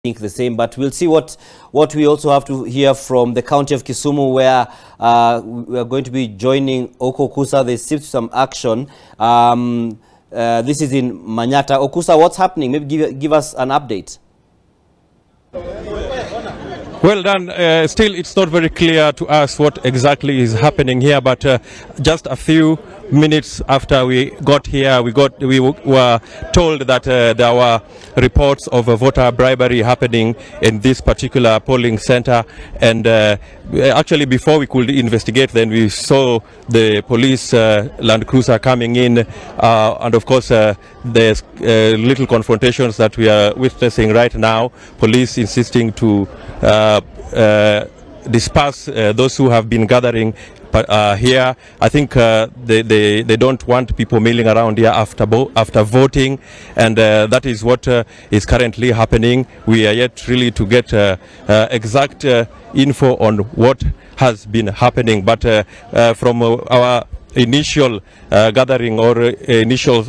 think the same, but we'll see what we also have to hear from the county of Kisumu, where we are going to be joining Okusa. They seem some action. This is in Manyatta. Okusa, what's happening? Maybe give us an update. Well done. Still, it's not very clear to us what exactly is happening here, but just a few minutes after we got here, we were told that there were reports of voter bribery happening in this particular polling center, and actually before we could investigate, then we saw the police Land Cruiser coming in, and of course there's little confrontations that we are witnessing right now. Police insisting to disperse those who have been gathering here. I think they don't want people milling around here after voting, and that is what is currently happening. We are yet really to get exact info on what has been happening, but from our initial gathering or initial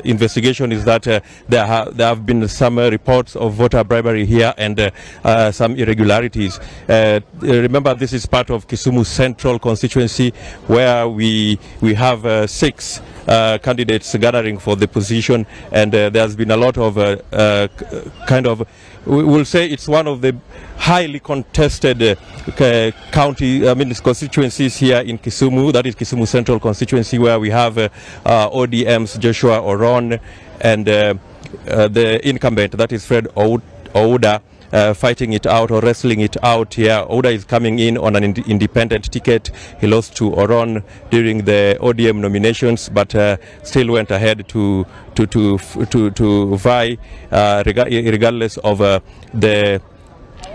investigation is that there have been some reports of voter bribery here and some irregularities. Remember, this is part of Kisumu Central constituency, where we have 6 candidates gathering for the position, and there's been a lot of we'll say it's one of the highly contested constituencies here in Kisumu. That is Kisumu Central constituency, where we have ODM's Joshua Oron and the incumbent, that is Fred Ouda, fighting it out or wrestling it out here. Ouda is coming in on an independent ticket. He lost to Oron during the ODM nominations, but still went ahead to vie, regardless of the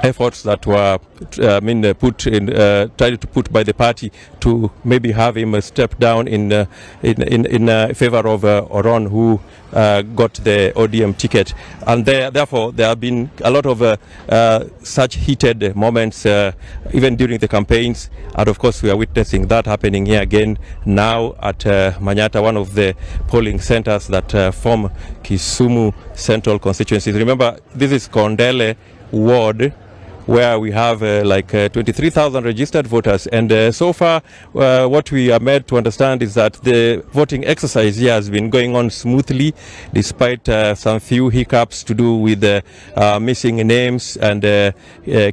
efforts that were tried to put by the party to maybe have him step down in favor of Oron, who got the ODM ticket. And therefore there have been a lot of such heated moments even during the campaigns, and of course we are witnessing that happening here again now at Manyatta, one of the polling centers that form Kisumu Central constituencies. Remember, this is Kondele ward, where we have 23,000 registered voters, and so far what we are made to understand is that the voting exercise here has been going on smoothly, despite some few hiccups to do with missing names and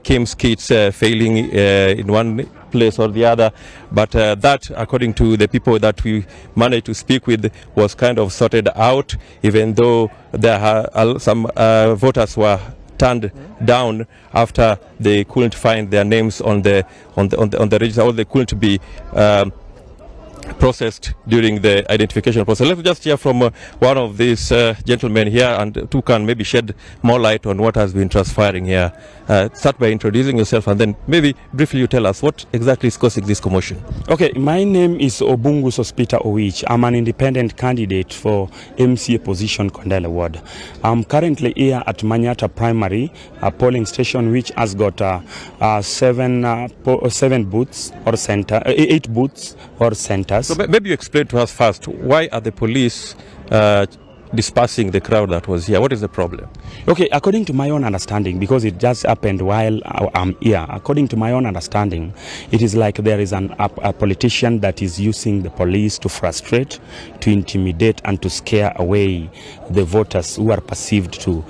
Kim's kits failing in one place or the other, but that, according to the people that we managed to speak with, was kind of sorted out, even though there are some voters were turned down after they couldn't find their names on the register, or they couldn't be processed during the identification process. Let's just hear from one of these gentlemen here, and who can maybe shed more light on what has been transpiring here. Start by introducing yourself, and then maybe briefly you tell us what exactly is causing this commotion. Okay, my name is Obungu Sospita Owich. I'm an independent candidate for MCA position, Kondele ward. I'm currently here at Manyatta Primary, a polling station which has got 7 booths or center, 8 booths or centers. So maybe you explain to us first, why are the police dispersing the crowd that was here? What is the problem? Okay, according to my own understanding, because it just happened while I'm here, according to my own understanding, it is like there is a politician that is using the police to frustrate, to intimidate, and to scare away the voters who are perceived to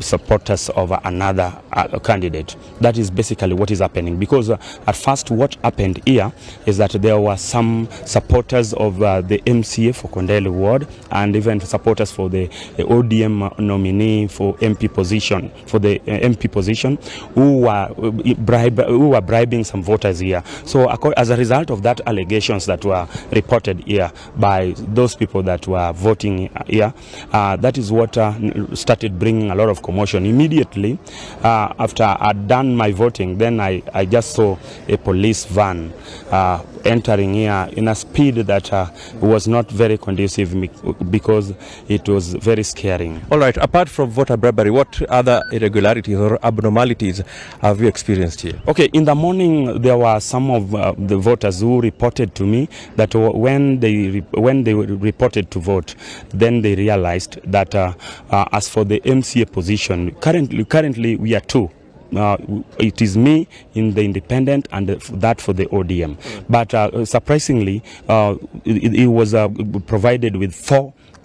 supporters of another candidate. That is basically what is happening, because at first what happened here is that there were some supporters of the MCA for Kondele ward, and even supporters for the ODM nominee for MP position, who were bribing some voters here. So as a result of that allegations that were reported here by those people that were voting here, that is what started bringing a lot of commotion. Immediately after I'd done my voting, then I just saw a police van entering here in a speed that was not very conducive, because it was very scaring. All right, apart from voter bribery, what other irregularities or abnormalities have you experienced here? Okay, in the morning there were some of the voters who reported to me that when they reported to vote, then they realized that as for the MCA position, currently we are two. It is me in the independent and that for the ODM. But surprisingly, it was provided with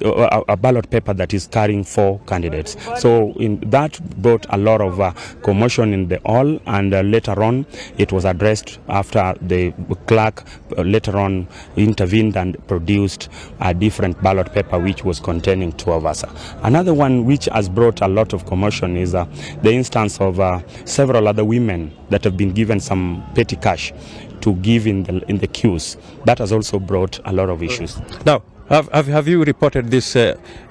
a ballot paper that is carrying 4 candidates. So that brought a lot of commotion in the hall, and later on it was addressed after the clerk later on intervened and produced a different ballot paper which was containing 2 of us. Another one which has brought a lot of commotion is the instance of several other women that have been given some petty cash to give in the queues. That has also brought a lot of issues. Now, have you reported these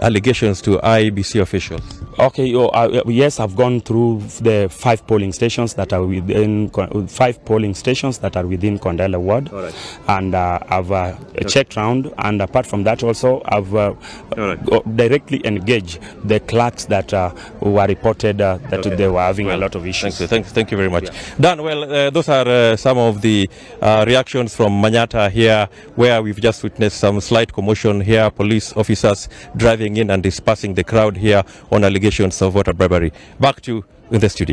allegations to IEBC officials? Okay, yes, I've gone through the 5 polling stations that are within Kondele ward, right. And I've checked round, and apart from that also I've directly engaged the clerks that were reported that they were having a lot of issues. Thank you very much. Yeah. Dan, well, those are some of the reactions from Manyatta here, where we've just witnessed some slight commotion here, police officers driving in and dispersing the crowd here on allegations of voter bribery. Back to you in the studio.